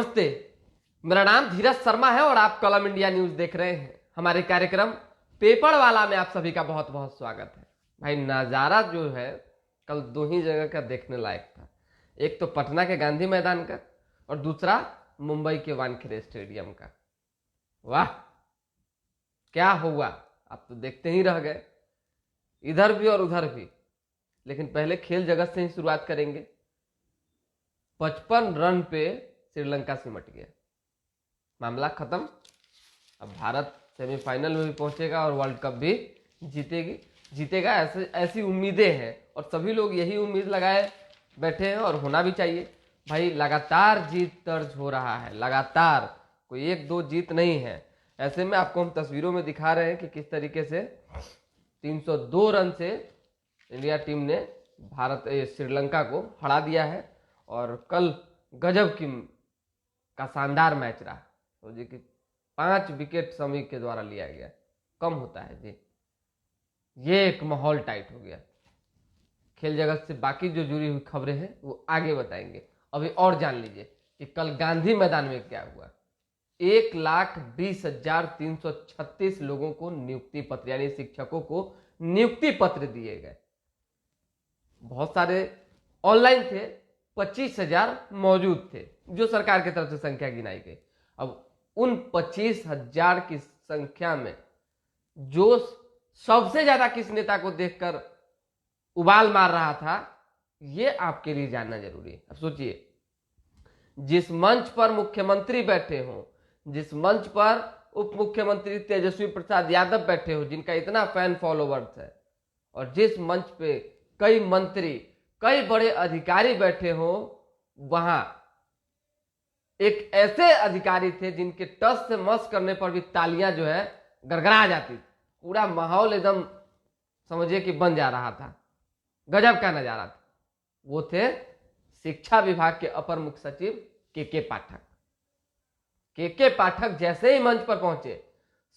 नमस्ते, मेरा नाम धीरज शर्मा है और आप कलम इंडिया न्यूज देख रहे हैं। हमारे कार्यक्रम पेपर वाला में आप सभी का बहुत बहुत स्वागत है। भाई नज़ारा जो है कल दो ही जगह का देखने लायक था। एक तो पटना के गांधी मैदान का और दूसरा मुंबई के वानखेड़े स्टेडियम का। वाह क्या हुआ, आप तो देखते ही रह गए, इधर भी और उधर भी। लेकिन पहले खेल जगत से ही शुरुआत करेंगे। 55 रन पे श्रीलंका सिमट गया, मामला खत्म। अब भारत सेमीफाइनल में भी पहुंचेगा और वर्ल्ड कप भी जीतेगा ऐसी उम्मीदें हैं और सभी लोग यही उम्मीद लगाए बैठे हैं और होना भी चाहिए। भाई लगातार जीत दर्ज हो रहा है, लगातार, कोई एक दो जीत नहीं है। ऐसे में आपको हम तस्वीरों में दिखा रहे हैं कि किस तरीके से 302 रन से इंडिया टीम ने श्रीलंका को हरा दिया है और कल गजब का शानदार मैच रहा। तो जी कि 5 विकेट समी के द्वारा लिया गया, कम होता है जी। ये एक माहौल टाइट हो गया। खेल जगत से बाकी जो जुड़ी हुई खबरें हैं वो आगे बताएंगे। अभी और जान लीजिए कि कल गांधी मैदान में क्या हुआ। 1,20,336 लोगों को नियुक्ति पत्र यानी शिक्षकों को नियुक्ति पत्र दिए गए। बहुत सारे ऑनलाइन थे, 25,000 मौजूद थे जो सरकार की तरफ से संख्या गिनाई गई। अब उन 25,000 की संख्या में जो सबसे ज्यादा किस नेता को देखकर उबाल मार रहा था, ये आपके लिए जानना जरूरी है। अब सोचिए, जिस मंच पर मुख्यमंत्री बैठे हो, जिस मंच पर उप मुख्यमंत्री तेजस्वी प्रसाद यादव बैठे हो जिनका इतना फैन फॉलोवर्स है, और जिस मंच पे कई मंत्री कई बड़े अधिकारी बैठे हो, वहां एक ऐसे अधिकारी थे जिनके टस से मस करने पर भी तालियां जो है गड़गड़ा जाती थी। पूरा माहौल एकदम समझिए कि बन जा रहा था, गजब का नजारा था। वो थे शिक्षा विभाग के अपर मुख्य सचिव के पाठक। के पाठक जैसे ही मंच पर पहुंचे,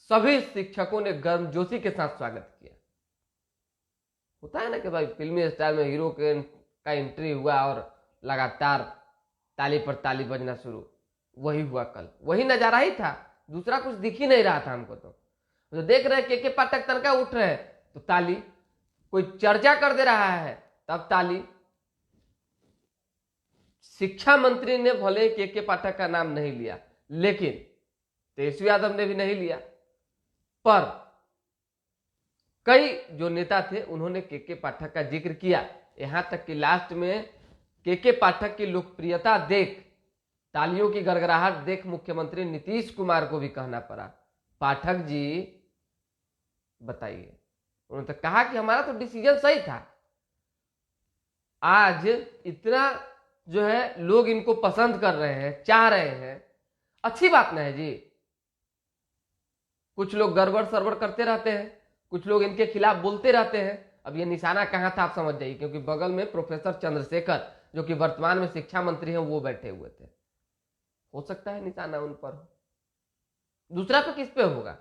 सभी शिक्षकों ने गर्मजोशी के साथ स्वागत किया। होता है ना कि भाई फिल्मी स्टाइल में हीरो का एंट्री हुआ और लगातार ताली पर ताली बजना शुरू। वही हुआ कल, वही नजारा ही था, दूसरा कुछ दिख ही नहीं रहा था हमको। तो देख रहे हैं के पाठक तनका उठ रहे हैं तो ताली, कोई चर्चा कर दे रहा है तब ताली। शिक्षा मंत्री ने भले के पाठक का नाम नहीं लिया, लेकिन तेजस्वी यादव ने भी नहीं लिया, पर कई जो नेता थे उन्होंने के पाठक का जिक्र किया। यहां तक कि लास्ट में के पाठक की लोकप्रियता देख, तालियों की गड़गड़ाहट देख मुख्यमंत्री नीतीश कुमार को भी कहना पड़ा, पाठक जी बताइए। उन्होंने तो कहा कि हमारा तो डिसीजन सही था। आज इतना जो है लोग इनको पसंद कर रहे हैं, चाह रहे हैं, अच्छी बात ना है जी। कुछ लोग गड़बड़ सरबड़ करते रहते हैं, कुछ लोग इनके खिलाफ बोलते रहते हैं। अब ये निशाना कहां था आप समझ जाइए, क्योंकि बगल में प्रोफेसर चंद्रशेखर जो कि वर्तमान में शिक्षा मंत्री हैं वो बैठे हुए थे। हो सकता है निशाना उन पर हो, दूसरा पे किस पे होगा?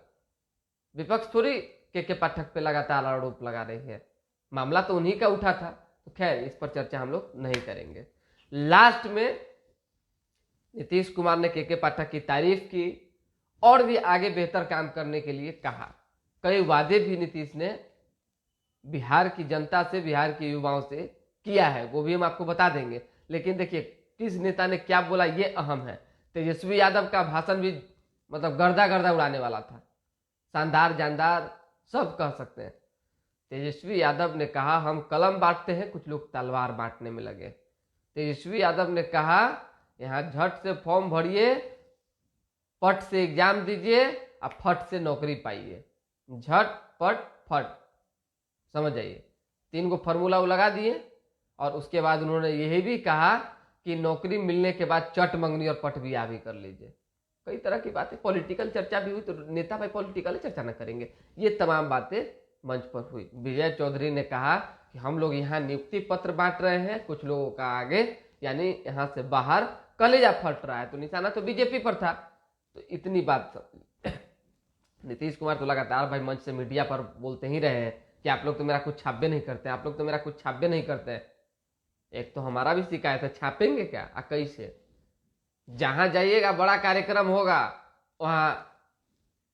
विपक्ष थोड़ी के पाठक पे लगातार आरोप लगा रही है, मामला तो उन्हीं का उठा था। तो खैर इस पर चर्चा हम लोग नहीं करेंगे। लास्ट में नीतीश कुमार ने के पाठक की तारीफ की और भी आगे बेहतर काम करने के लिए कहा। कई वादे भी नीतीश ने बिहार की जनता से, बिहार के युवाओं से किया है, वो भी हम आपको बता देंगे। लेकिन देखिए किस नेता ने क्या बोला ये अहम है। तेजस्वी यादव का भाषण भी मतलब गर्दा उड़ाने वाला था, शानदार जानदार सब कह सकते हैं। तेजस्वी यादव ने कहा हम कलम बांटते हैं, कुछ लोग तलवार बांटने में लगे। तेजस्वी यादव ने कहा यहाँ झट से फॉर्म भरिए, पट से एग्जाम दीजिए और फट से नौकरी पाइए। झट पट फट, समझ जाइए, 3 गो फॉर्मूला लगा दिए। और उसके बाद उन्होंने यही भी कहा कि नौकरी मिलने के बाद चट मंगनी और पट भी भी कर लीजिए। कई तरह की बातें, पॉलिटिकल चर्चा भी हुई। तो नेता भाई पॉलिटिकल चर्चा न करेंगे, ये तमाम बातें मंच पर हुई। विजय चौधरी ने कहा कि हम लोग यहाँ नियुक्ति पत्र बांट रहे हैं, कुछ लोगों का आगे यानी यहाँ से बाहर कलेजा फट रहा है। तो निशाना तो बीजेपी पर था। तो इतनी बात नीतीश कुमार तो लगातार भाई मंच से मीडिया पर बोलते ही रहे हैं कि आप लोग तो मेरा कुछ छापे नहीं करते, आप लोग तो मेरा कुछ छापे नहीं करते। एक तो हमारा भी शिकायत है, छापेंगे क्या कैसे? जहां जाइएगा बड़ा कार्यक्रम होगा वहां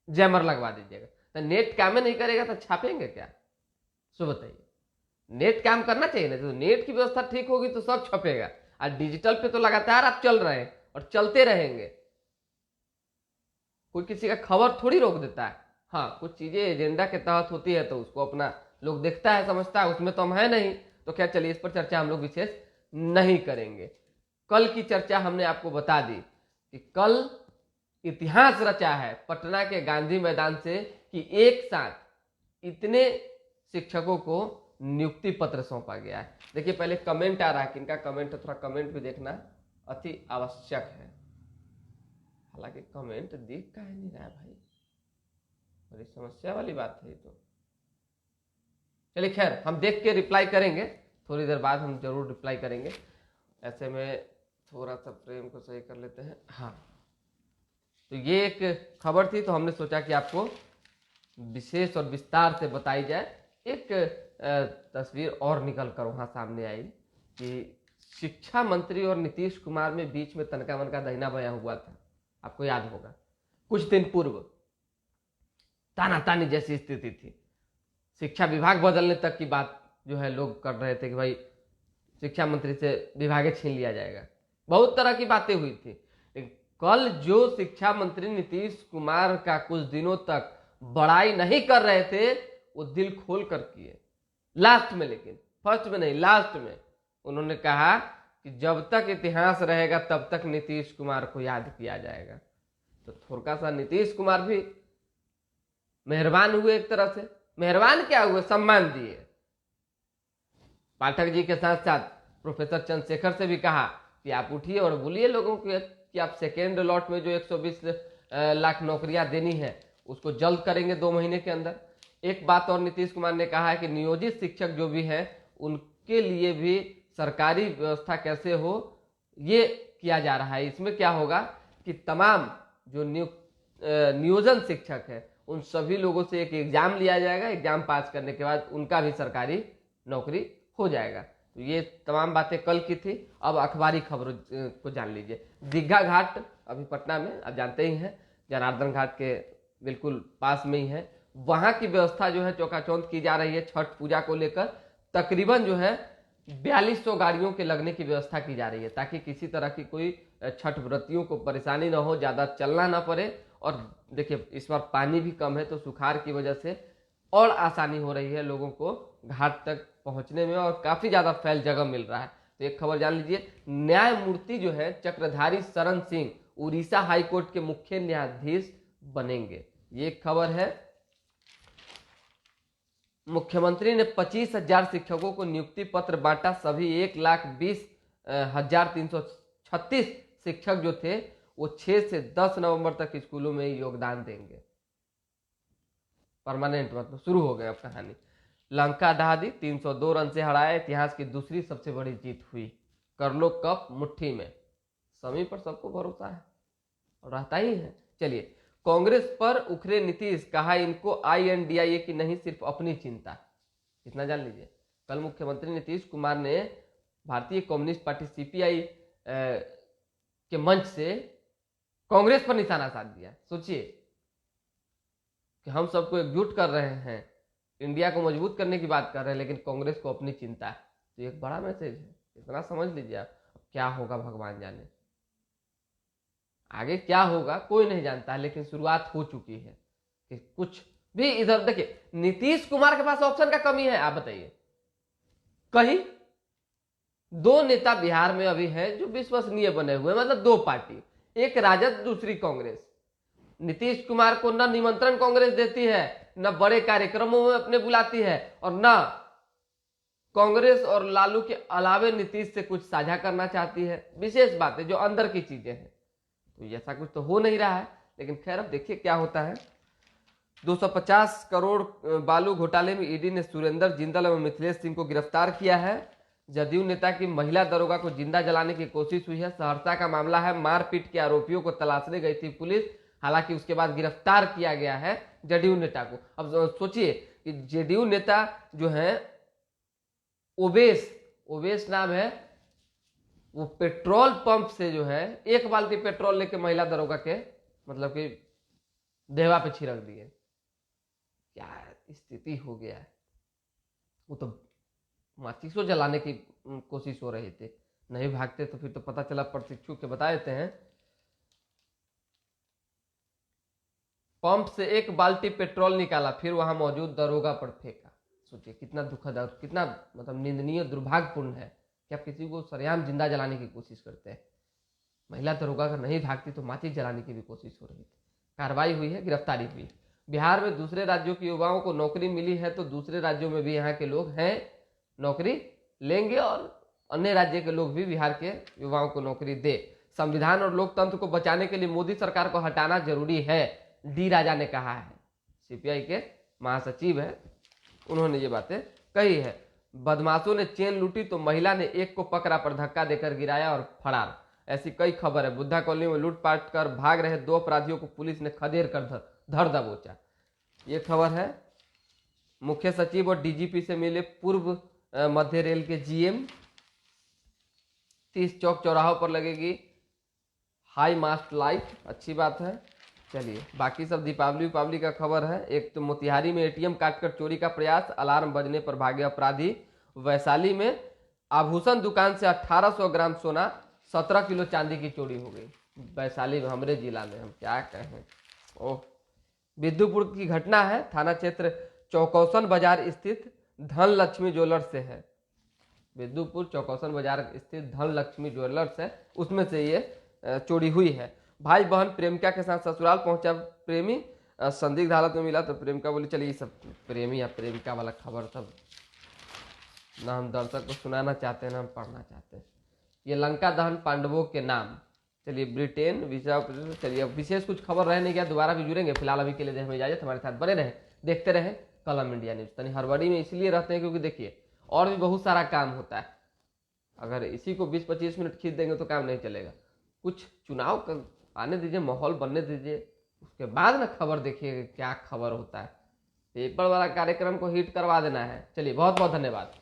जैमर लगवा दीजिएगा। तो नेट काम ही नहीं करेगा तो छापेंगे क्या? सो बताइए, नेट काम करना चाहिए ना। तो नेट की व्यवस्था ठीक होगी तो सब छपेगा। और डिजिटल पे तो लगातार आप चल रहे हैं और चलते रहेंगे, कोई किसी का खबर थोड़ी रोक देता है। हाँ, कुछ चीजें एजेंडा के तहत होती है तो उसको अपना लोग देखता है, समझता है, उसमें तो हम है नहीं। तो क्या, चलिए इस पर चर्चा हम लोग विशेष नहीं करेंगे। कल की चर्चा हमने आपको बता दी कि कल इतिहास रचा है पटना के गांधी मैदान से कि एक साथ इतने शिक्षकों को नियुक्ति पत्र सौंपा गया है। देखिए पहले कमेंट आ रहा है, किनका कमेंट है, थोड़ा कमेंट भी देखना अति आवश्यक है। हालांकि कमेंट दिख का नहीं रहा है भाई, बड़ी समस्या वाली बात है ये तो। चलिए खैर, हम देख के रिप्लाई करेंगे, थोड़ी देर बाद हम जरूर रिप्लाई करेंगे। ऐसे में थोड़ा सा फ्रेम को सही कर लेते हैं। हाँ, तो ये एक खबर थी, तो हमने सोचा कि आपको विशेष और विस्तार से बताई जाए। एक तस्वीर और निकल कर वहां सामने आई कि शिक्षा मंत्री और नीतीश कुमार में बीच में तनका मनका दहीना बया हुआ था, आपको याद होगा। कुछ दिन पूर्व तानातानी जैसी स्थिति थी, शिक्षा विभाग बदलने तक की बात जो है लोग कर रहे थे कि भाई शिक्षा मंत्री से विभाग छीन लिया जाएगा। बहुत तरह की बातें हुई थी। कल जो शिक्षा मंत्री नीतीश कुमार का कुछ दिनों तक बड़ाई नहीं कर रहे थे, वो दिल खोल कर किए लास्ट में, लेकिन फर्स्ट में नहीं, लास्ट में उन्होंने कहा कि जब तक इतिहास रहेगा तब तक नीतीश कुमार को याद किया जाएगा। तो थोड़ा सा नीतीश कुमार भी मेहरबान हुए, एक तरह से मेहरबान क्या हुए, सम्मान दिए। पाठक जी के साथ साथ प्रोफेसर चंद्रशेखर से भी कहा कि आप उठिए और बोलिए लोगों को कि आप सेकेंड लॉट में जो 120 लाख नौकरियां देनी है उसको जल्द करेंगे 2 महीने के अंदर। एक बात और नीतीश कुमार ने कहा है कि नियोजित शिक्षक जो भी हैं उनके लिए भी सरकारी व्यवस्था कैसे हो ये किया जा रहा है। इसमें क्या होगा कि तमाम जो नियोजन शिक्षक है उन सभी लोगों से एक एग्जाम लिया जाएगा, एग्जाम पास करने के बाद उनका भी सरकारी नौकरी हो जाएगा। तो ये तमाम बातें कल की थी। अब अखबारी खबरों को जान लीजिए। दीघा घाट अभी पटना में आप जानते ही हैं, जनार्दन घाट के बिल्कुल पास में ही है। वहां की व्यवस्था जो है चौकाचौंध की जा रही है छठ पूजा को लेकर। तकरीबन जो है 4200 गाड़ियों के लगने की व्यवस्था की जा रही है ताकि किसी तरह की कोई छठ व्रतियों को परेशानी ना हो, ज्यादा चलना ना पड़े। और देखिए इस बार पानी भी कम है तो सुखाड़ की वजह से और आसानी हो रही है लोगों को घाट तक पहुंचने में और काफी ज्यादा फैल जगह मिल रहा है। तो एक खबर जान लीजिए, न्यायमूर्ति जो है चक्रधारी शरण सिंह उड़ीसा हाईकोर्ट के मुख्य न्यायाधीश बनेंगे। ये एक खबर है। मुख्यमंत्री ने 25,000 शिक्षकों को नियुक्ति पत्र बांटा। सभी 1,20,336 शिक्षक जो थे वो 6 से 10 नवंबर तक स्कूलों में योगदान देंगे। परमानेंट मतलब शुरू हो गए अब कहानी। लंका दहादी 302 रन से हराया, इतिहास की दूसरी सबसे बड़ी जीत हुई। कर लो कप मुट्ठी में, समी पर सबको भरोसा है और रहता ही है। चलिए, कांग्रेस पर उखरे नीतीश, कहा इनको INDIA की नहीं सिर्फ अपनी चिंता। इतना जान लीजिए, कल मुख्यमंत्री नीतीश कुमार ने भारतीय कम्युनिस्ट पार्टी CPI के मंच से कांग्रेस पर निशाना साध दिया। सोचिए कि हम सबको एकजुट कर रहे हैं, इंडिया को मजबूत करने की बात कर रहे हैं, लेकिन कांग्रेस को अपनी चिंता है। तो एक बड़ा मैसेज है, इतना समझ लीजिए आप। क्या होगा भगवान जाने, आगे क्या होगा कोई नहीं जानता है, लेकिन शुरुआत हो चुकी है कि कुछ भी इधर। देखिए नीतीश कुमार के पास ऑप्शन का कमी है, आप बताइए। कहीं 2 नेता बिहार में अभी हैं जो विश्वसनीय बने हुए, मतलब 2 पार्टी, एक राजद दूसरी कांग्रेस। नीतीश कुमार को न निमंत्रण कांग्रेस देती है, न बड़े कार्यक्रमों में अपने बुलाती है, और न कांग्रेस और लालू के अलावे नीतीश से कुछ साझा करना चाहती है। विशेष बातें जो अंदर की चीजें हैं, तो ऐसा कुछ तो हो नहीं रहा है। लेकिन खैर अब देखिए क्या होता है। 250 करोड़ बालू घोटाले में ईडी ने सुरेंद्र जिंदल एवं मिथिलेश सिंह को गिरफ्तार किया है। जदयू नेता की महिला दरोगा को जिंदा जलाने की कोशिश हुई है। सहरसा का मामला है, मारपीट के आरोपियों को तलाशने गई थी पुलिस, हालांकि उसके बाद गिरफ्तार किया गया है जदयू नेता को। अब सोचिए कि जदयू नेता जो है ओवेश नाम है, वो पेट्रोल पंप से जो है 1 बाल्टी पेट्रोल लेके महिला दरोगा के मतलब कि देवा पे छिड़क दिए। क्या स्थिति हो गया है। वो तो माचिसो जलाने की कोशिश हो रही थी, नहीं भागते तो फिर तो पता चला प्रशिक्षु के बता देते हैं। पंप से 1 बाल्टी पेट्रोल निकाला, फिर वहां मौजूद दरोगा पर फेंका। सोचिए कितना दुखद और कितना मतलब निंदनीय दुर्भाग्यपूर्ण है कि आप किसी को सरेआम जिंदा जलाने की कोशिश करते हैं। महिला दरोगा अगर नहीं भागती तो माचिस जलाने की भी कोशिश हो रही थी। कार्रवाई हुई है, गिरफ्तारी हुई। बिहार में दूसरे राज्यों के युवाओं को नौकरी मिली है तो दूसरे राज्यों में भी यहाँ के लोग हैं नौकरी लेंगे और अन्य राज्य के लोग भी बिहार के युवाओं को नौकरी दे। संविधान और लोकतंत्र को बचाने के लिए मोदी सरकार को हटाना जरूरी है, डी राजा ने कहा है। सीपीआई के महासचिव है, उन्होंने ये बातें कही है। बदमाशों ने चेन लूटी तो महिला ने एक को पकड़ा पर धक्का देकर गिराया और फरार। ऐसी कई खबर है। बुद्धा कॉलोनी में लूटपाट कर भाग रहे 2 अपराधियों को पुलिस ने खदेड़ कर धर दबोचा। ये खबर है। मुख्य सचिव और डीजीपी से मिले पूर्व मध्य रेल के जीएम। 30 चौक चौराहों पर लगेगी हाई मास्ट लाइट, अच्छी बात है। चलिए बाकी सब दीपावली का खबर है। एक तो मोतिहारी में एटीएम काटकर चोरी का प्रयास, अलार्म बजने पर भागे अपराधी। वैशाली में आभूषण दुकान से 1800 ग्राम सोना, 17 किलो चांदी की चोरी हो गई। वैशाली में, हमारे जिला में, हम क्या कहें। ओह, विद्युपुर की घटना है। थाना क्षेत्र चौकौसन बाजार स्थित धन लक्ष्मी ज्वेलर्स से है। विद्युपुर चौकौसन बाजार स्थित धन लक्ष्मी ज्वेलर्स है, उसमें से ये चोरी हुई है। भाई बहन प्रेमिका के साथ ससुराल पहुंचा प्रेमी, संदिग्ध हालत में मिला तो प्रेमिका बोली। चलिए सब प्रेमी या प्रेमिका वाला खबर सब ना हम दर्शक को सुनाना चाहते हैं ना हम पढ़ना चाहते हैं। ये लंका दहन पांडवों के नाम। चलिए ब्रिटेन विशा, चलिए अब विशेष कुछ खबर रह नहीं गया, दोबारा भी जुड़ेंगे। फिलहाल अभी के लिए हमें इजाजत, हमारे साथ बने रहे, देखते रहे कलम इंडिया न्यूज। तनी हड़बड़ी में इसलिए रहते हैं क्योंकि देखिए और भी बहुत सारा काम होता है। अगर इसी को 20-25 मिनट खींच देंगे तो काम नहीं चलेगा। कुछ चुनाव आने दीजिए, माहौल बनने दीजिए, उसके बाद ना खबर देखिए क्या खबर होता है। पेपर वाला कार्यक्रम को हिट करवा देना है। चलिए बहुत बहुत धन्यवाद।